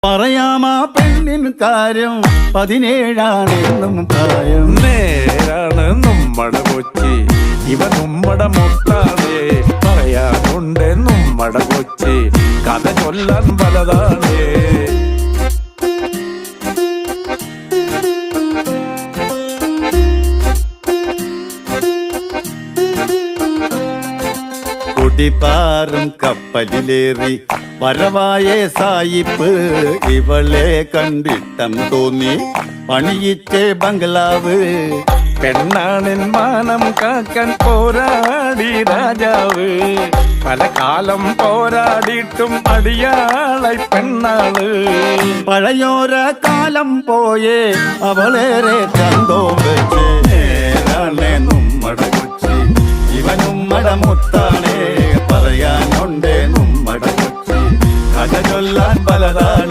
പറയാമാ പെണ്ണിൻ കാര്യം 17 പ്രായം. നേരാണ് നമ്മടെ കൊച്ചി, ഇവ നമ്മടെ മുത്താണ്. പറയാനുണ്ട് നമ്മടെ കൊച്ചി, കഥ ചൊല്ലാൻ പലതാണ്. കുടിപ്പാറും കപ്പലിലേറി വരവായ സായിപ്പ് ഇവളെ കണ്ടിട്ടം തോന്നി പണിയിച്ചേ ബംഗ്ലാവ്. പെണ്ണാണിൻ മാനം കാക്കാൻ പോരാടി രാജാവ്, പല കാലം പോരാടിയിട്ടും അടിയാളായി പെണ്ണാള്. പഴയോര കാലം പോയേ അവളേറെ ചന്തോ വെച്ച്. നേരാണേ നമ്മടെ കൊച്ചി, ഇവ നമ്മടെ മുത്താണേ. പറയാനുണ്ടേ നമ്മടെ കൊച്ചി, കഥ ചൊല്ലാൻ പലതാണ്.